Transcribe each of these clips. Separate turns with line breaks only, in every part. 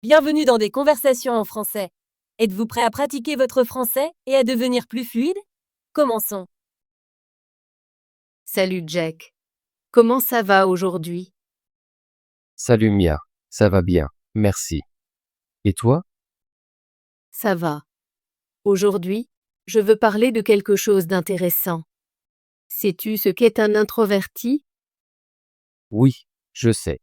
Bienvenue dans des conversations en français. Êtes-vous prêt à pratiquer votre français et à devenir plus fluide? Commençons.
Salut Jack. Comment ça va aujourd'hui?
Salut Mia, ça va bien, merci. Et toi?
Ça va. Aujourd'hui, je veux parler de quelque chose d'intéressant. Sais-tu ce qu'est un introverti?
Oui, je sais.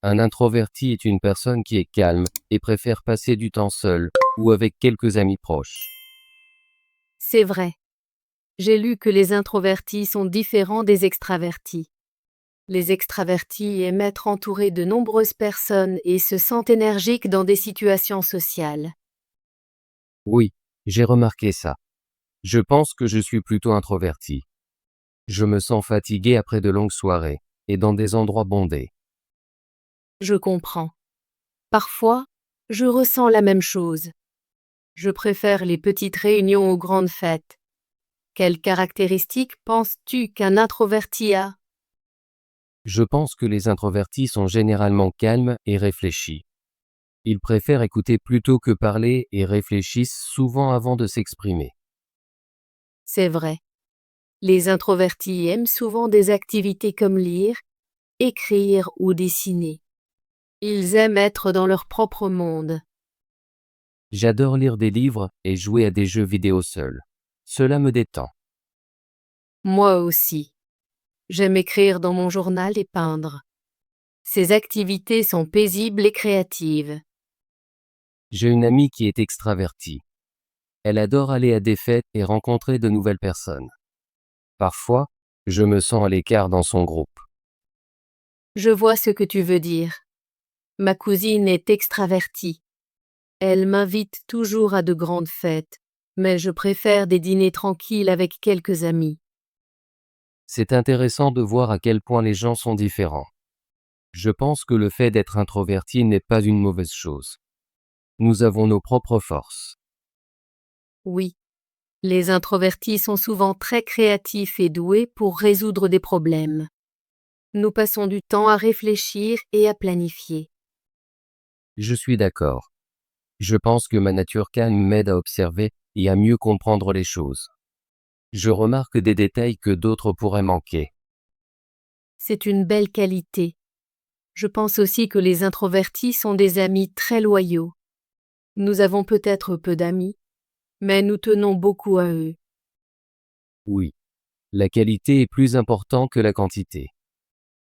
Un introverti est une personne qui est calme et préfère passer du temps seul ou avec quelques amis proches.
C'est vrai. J'ai lu que les introvertis sont différents des extravertis. Les extravertis aiment être entourés de nombreuses personnes et se sentent énergiques dans des situations sociales.
Oui, j'ai remarqué ça. Je pense que je suis plutôt introverti. Je me sens fatigué après de longues soirées et dans des endroits bondés.
Je comprends. Parfois, je ressens la même chose. Je préfère les petites réunions aux grandes fêtes. Quelles caractéristiques penses-tu qu'un introverti a?
Je pense que les introvertis sont généralement calmes et réfléchis. Ils préfèrent écouter plutôt que parler et réfléchissent souvent avant de s'exprimer.
C'est vrai. Les introvertis aiment souvent des activités comme lire, écrire ou dessiner. Ils aiment être dans leur propre monde.
J'adore lire des livres et jouer à des jeux vidéo seul. Cela me détend.
Moi aussi. J'aime écrire dans mon journal et peindre. Ces activités sont paisibles et créatives.
J'ai une amie qui est extravertie. Elle adore aller à des fêtes et rencontrer de nouvelles personnes. Parfois, je me sens à l'écart dans son groupe.
Je vois ce que tu veux dire. Ma cousine est extravertie. Elle m'invite toujours à de grandes fêtes, mais je préfère des dîners tranquilles avec quelques amis.
C'est intéressant de voir à quel point les gens sont différents. Je pense que le fait d'être introverti n'est pas une mauvaise chose. Nous avons nos propres forces.
Oui, les introvertis sont souvent très créatifs et doués pour résoudre des problèmes. Nous passons du temps à réfléchir et à planifier.
Je suis d'accord. Je pense que ma nature calme m'aide à observer et à mieux comprendre les choses. Je remarque des détails que d'autres pourraient manquer.
C'est une belle qualité. Je pense aussi que les introvertis sont des amis très loyaux. Nous avons peut-être peu d'amis, mais nous tenons beaucoup à eux.
Oui, la qualité est plus importante que la quantité.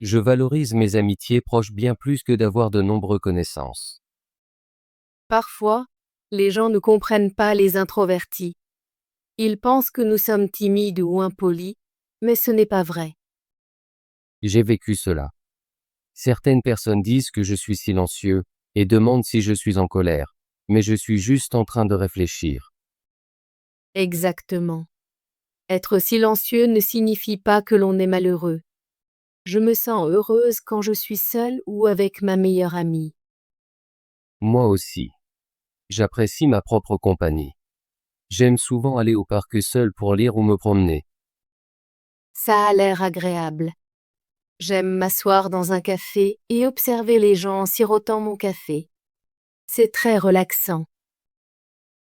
Je valorise mes amitiés proches bien plus que d'avoir de nombreuses connaissances.
Parfois, les gens ne comprennent pas les introvertis. Ils pensent que nous sommes timides ou impolis, mais ce n'est pas vrai.
J'ai vécu cela. Certaines personnes disent que je suis silencieux et demandent si je suis en colère, mais je suis juste en train de réfléchir.
Exactement. Être silencieux ne signifie pas que l'on est malheureux. Je me sens heureuse quand je suis seule ou avec ma meilleure amie.
Moi aussi. J'apprécie ma propre compagnie. J'aime souvent aller au parc seul pour lire ou me promener.
Ça a l'air agréable. J'aime m'asseoir dans un café et observer les gens en sirotant mon café. C'est très relaxant.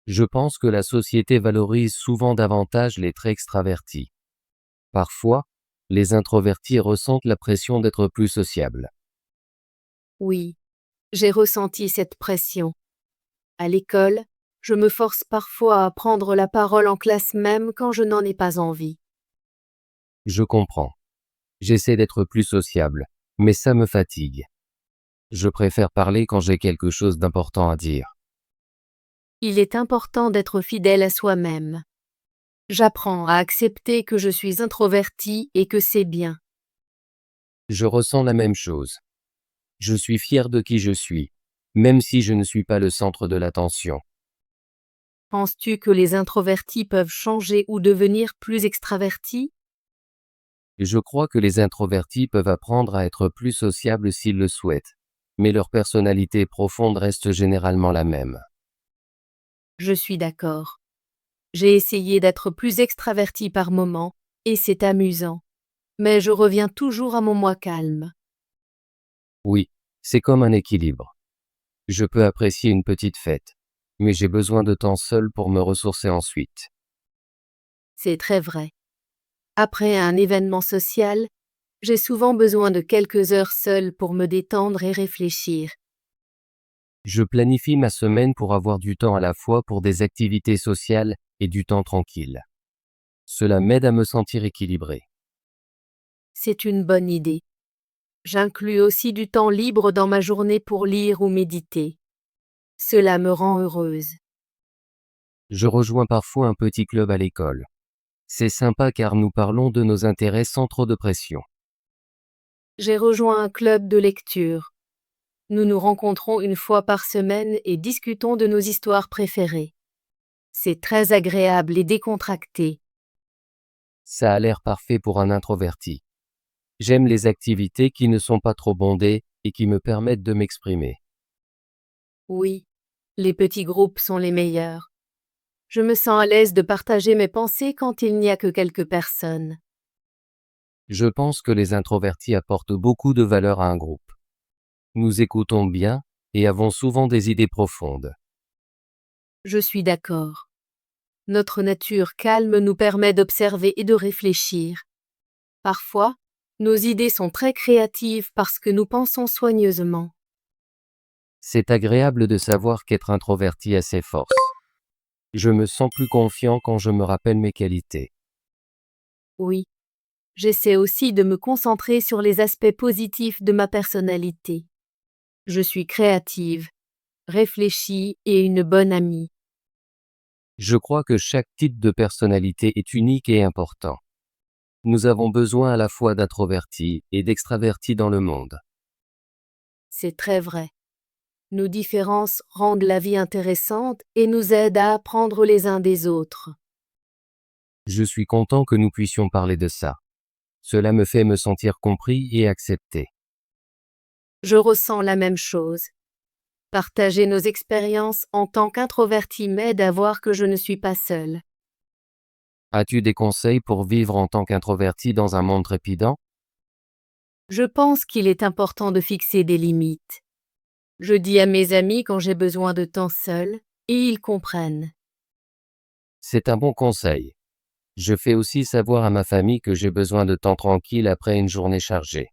Je pense que la société valorise souvent davantage les traits extravertis. Parfois, les introvertis ressentent la pression d'être plus sociables.
Oui, j'ai ressenti cette pression. À l'école, je me force parfois à prendre la parole en classe même quand je n'en ai pas envie.
Je comprends. J'essaie d'être plus sociable, mais ça me fatigue. Je préfère parler quand j'ai quelque chose d'important à dire.
Il est important d'être fidèle à soi-même. J'apprends à accepter que je suis introvertie et que c'est bien.
Je ressens la même chose. Je suis fier de qui je suis, même si je ne suis pas le centre de l'attention.
Penses-tu que les introvertis peuvent changer ou devenir plus extravertis?
Je crois que les introvertis peuvent apprendre à être plus sociables s'ils le souhaitent, mais leur personnalité profonde reste généralement la même.
Je suis d'accord. J'ai essayé d'être plus extravertie par moments, et c'est amusant. Mais je reviens toujours à mon moi calme.
Oui, c'est comme un équilibre. Je peux apprécier une petite fête, mais j'ai besoin de temps seul pour me ressourcer ensuite.
C'est très vrai. Après un événement social, j'ai souvent besoin de quelques heures seules pour me détendre et réfléchir.
Je planifie ma semaine pour avoir du temps à la fois pour des activités sociales et du temps tranquille. Cela m'aide à me sentir équilibré.
C'est une bonne idée. J'inclus aussi du temps libre dans ma journée pour lire ou méditer. Cela me rend heureuse.
Je rejoins parfois un petit club à l'école. C'est sympa car nous parlons de nos intérêts sans trop de pression.
J'ai rejoint un club de lecture. Nous nous rencontrons une fois par semaine et discutons de nos histoires préférées. C'est très agréable et décontracté.
Ça a l'air parfait pour un introverti. J'aime les activités qui ne sont pas trop bondées et qui me permettent de m'exprimer.
Oui, les petits groupes sont les meilleurs. Je me sens à l'aise de partager mes pensées quand il n'y a que quelques personnes.
Je pense que les introvertis apportent beaucoup de valeur à un groupe. Nous écoutons bien et avons souvent des idées profondes.
Je suis d'accord. Notre nature calme nous permet d'observer et de réfléchir. Parfois, nos idées sont très créatives parce que nous pensons soigneusement.
C'est agréable de savoir qu'être introverti a ses forces. Je me sens plus confiant quand je me rappelle mes qualités.
Oui, j'essaie aussi de me concentrer sur les aspects positifs de ma personnalité. Je suis créative, réfléchie et une bonne amie.
Je crois que chaque type de personnalité est unique et important. Nous avons besoin à la fois d'introvertis et d'extravertis dans le monde.
C'est très vrai. Nos différences rendent la vie intéressante et nous aident à apprendre les uns des autres.
Je suis content que nous puissions parler de ça. Cela me fait me sentir compris et accepté.
Je ressens la même chose. Partager nos expériences en tant qu'introverti m'aide à voir que je ne suis pas seule.
As-tu des conseils pour vivre en tant qu'introverti dans un monde trépidant?
Je pense qu'il est important de fixer des limites. Je dis à mes amis quand j'ai besoin de temps seul, et ils comprennent.
C'est un bon conseil. Je fais aussi savoir à ma famille que j'ai besoin de temps tranquille après une journée chargée.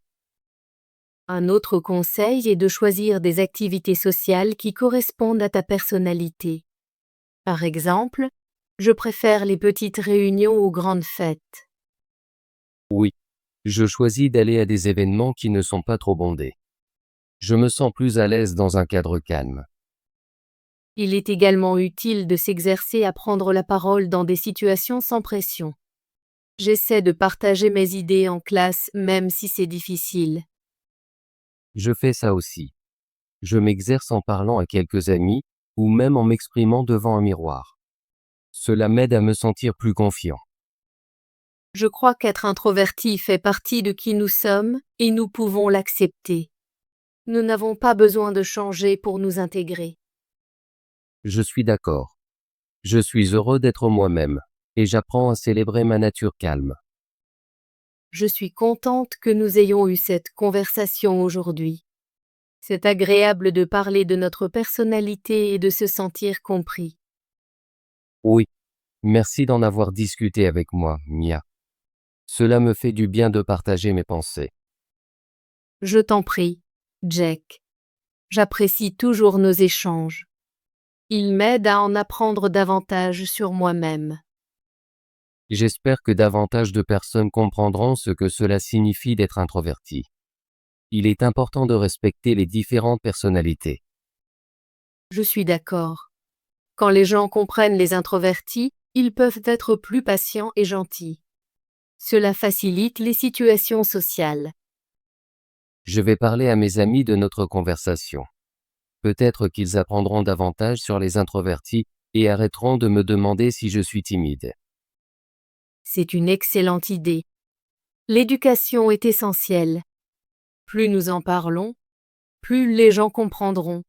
Un autre conseil est de choisir des activités sociales qui correspondent à ta personnalité. Par exemple, je préfère les petites réunions aux grandes fêtes.
Oui, je choisis d'aller à des événements qui ne sont pas trop bondés. Je me sens plus à l'aise dans un cadre calme.
Il est également utile de s'exercer à prendre la parole dans des situations sans pression. J'essaie de partager mes idées en classe même si c'est difficile.
Je fais ça aussi. Je m'exerce en parlant à quelques amis, ou même en m'exprimant devant un miroir. Cela m'aide à me sentir plus confiant.
Je crois qu'être introverti fait partie de qui nous sommes et nous pouvons l'accepter. Nous n'avons pas besoin de changer pour nous intégrer.
Je suis d'accord. Je suis heureux d'être moi-même, et j'apprends à célébrer ma nature calme.
Je suis contente que nous ayons eu cette conversation aujourd'hui. C'est agréable de parler de notre personnalité et de se sentir compris.
Oui, merci d'en avoir discuté avec moi, Mia. Cela me fait du bien de partager mes pensées.
Je t'en prie, Jack. J'apprécie toujours nos échanges. Ils m'aident à en apprendre davantage sur moi-même.
J'espère que davantage de personnes comprendront ce que cela signifie d'être introverti. Il est important de respecter les différentes personnalités.
Je suis d'accord. Quand les gens comprennent les introvertis, ils peuvent être plus patients et gentils. Cela facilite les situations sociales.
Je vais parler à mes amis de notre conversation. Peut-être qu'ils apprendront davantage sur les introvertis et arrêteront de me demander si je suis timide.
C'est une excellente idée. L'éducation est essentielle. Plus nous en parlons, plus les gens comprendront.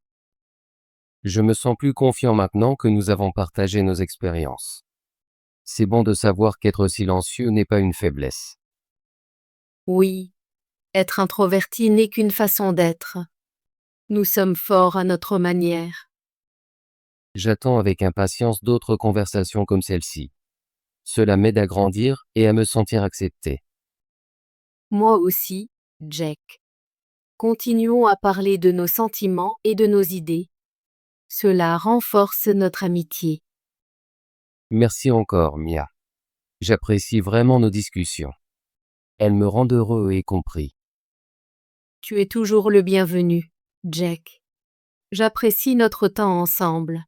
Je me sens plus confiant maintenant que nous avons partagé nos expériences. C'est bon de savoir qu'être silencieux n'est pas une faiblesse.
Oui, être introverti n'est qu'une façon d'être. Nous sommes forts à notre manière.
J'attends avec impatience d'autres conversations comme celle-ci. Cela m'aide à grandir et à me sentir accepté.
Moi aussi, Jack. Continuons à parler de nos sentiments et de nos idées. Cela renforce notre amitié.
Merci encore, Mia. J'apprécie vraiment nos discussions. Elles me rendent heureux et compris.
Tu es toujours le bienvenu, Jack. J'apprécie notre temps ensemble.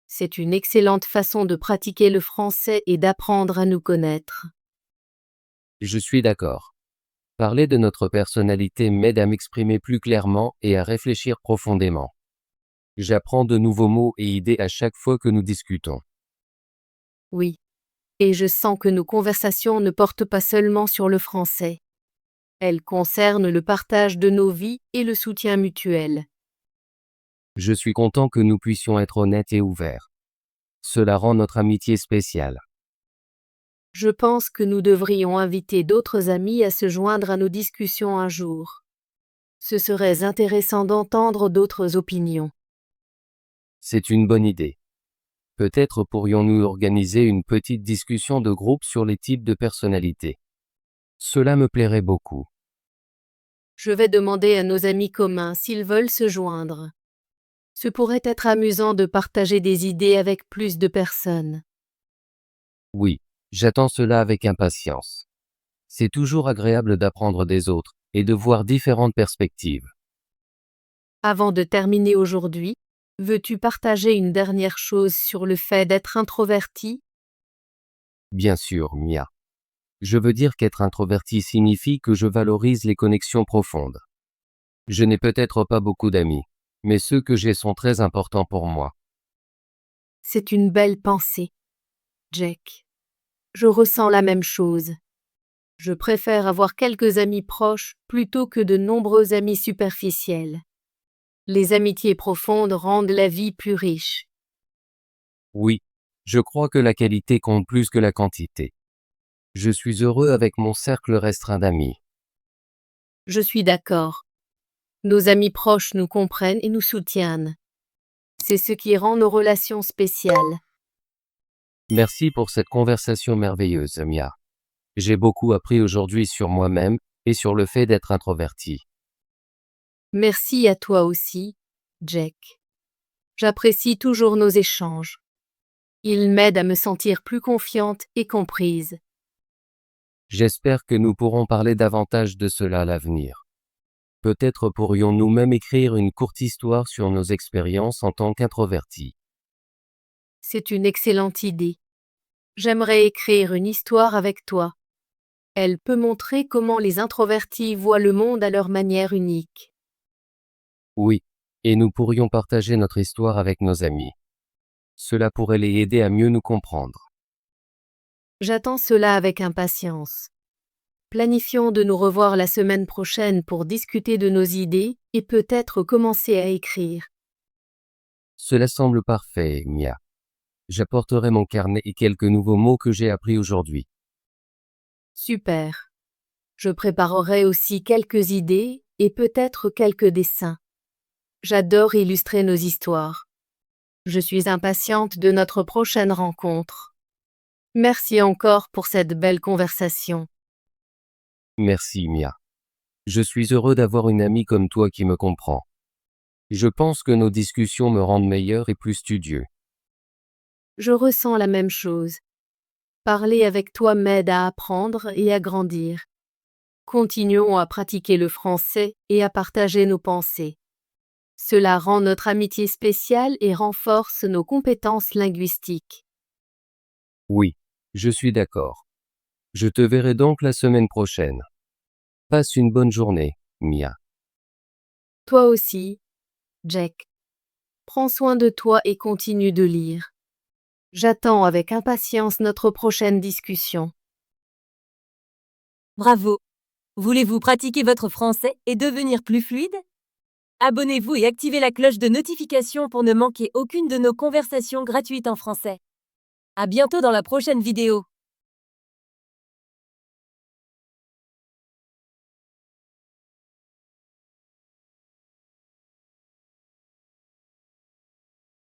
C'est une excellente façon de pratiquer le français et d'apprendre à nous connaître.
Je suis d'accord. Parler de notre personnalité m'aide à m'exprimer plus clairement et à réfléchir profondément. J'apprends de nouveaux mots et idées à chaque fois que nous discutons.
Oui. Et je sens que nos conversations ne portent pas seulement sur le français. Elles concernent le partage de nos vies et le soutien mutuel.
Je suis content que nous puissions être honnêtes et ouverts. Cela rend notre amitié spéciale.
Je pense que nous devrions inviter d'autres amis à se joindre à nos discussions un jour. Ce serait intéressant d'entendre d'autres opinions.
C'est une bonne idée. Peut-être pourrions-nous organiser une petite discussion de groupe sur les types de personnalités. Cela me plairait beaucoup.
Je vais demander à nos amis communs s'ils veulent se joindre. Ce pourrait être amusant de partager des idées avec plus de personnes.
Oui, j'attends cela avec impatience. C'est toujours agréable d'apprendre des autres et de voir différentes perspectives.
Avant de terminer aujourd'hui, veux-tu partager une dernière chose sur le fait d'être introverti?
Bien sûr, Mia. Je veux dire qu'être introverti signifie que je valorise les connexions profondes. Je n'ai peut-être pas beaucoup d'amis, mais ceux que j'ai sont très importants pour moi.
C'est une belle pensée, Jack. Je ressens la même chose. Je préfère avoir quelques amis proches plutôt que de nombreux amis superficiels. Les amitiés profondes rendent la vie plus riche.
Oui, je crois que la qualité compte plus que la quantité. Je suis heureux avec mon cercle restreint d'amis.
Je suis d'accord. Nos amis proches nous comprennent et nous soutiennent. C'est ce qui rend nos relations spéciales.
Merci pour cette conversation merveilleuse, Mia. J'ai beaucoup appris aujourd'hui sur moi-même et sur le fait d'être introverti.
Merci à toi aussi, Jack. J'apprécie toujours nos échanges. Ils m'aident à me sentir plus confiante et comprise.
J'espère que nous pourrons parler davantage de cela à l'avenir. Peut-être pourrions-nous même écrire une courte histoire sur nos expériences en tant qu'introvertis.
C'est une excellente idée. J'aimerais écrire une histoire avec toi. Elle peut montrer comment les introvertis voient le monde à leur manière unique.
Oui, et nous pourrions partager notre histoire avec nos amis. Cela pourrait les aider à mieux nous comprendre.
J'attends cela avec impatience. Planifions de nous revoir la semaine prochaine pour discuter de nos idées et peut-être commencer à écrire.
Cela semble parfait, Mia. J'apporterai mon carnet et quelques nouveaux mots que j'ai appris aujourd'hui.
Super. Je préparerai aussi quelques idées et peut-être quelques dessins. J'adore illustrer nos histoires. Je suis impatiente de notre prochaine rencontre. Merci encore pour cette belle conversation.
Merci, Mia. Je suis heureux d'avoir une amie comme toi qui me comprend. Je pense que nos discussions me rendent meilleur et plus studieux.
Je ressens la même chose. Parler avec toi m'aide à apprendre et à grandir. Continuons à pratiquer le français et à partager nos pensées. Cela rend notre amitié spéciale et renforce nos compétences linguistiques.
Oui, je suis d'accord. Je te verrai donc la semaine prochaine. Passe une bonne journée, Mia.
Toi aussi, Jack. Prends soin de toi et continue de lire. J'attends avec impatience notre prochaine discussion.
Bravo! Voulez-vous pratiquer votre français et devenir plus fluide? Abonnez-vous et activez la cloche de notification pour ne manquer aucune de nos conversations gratuites en français. À bientôt dans la prochaine vidéo.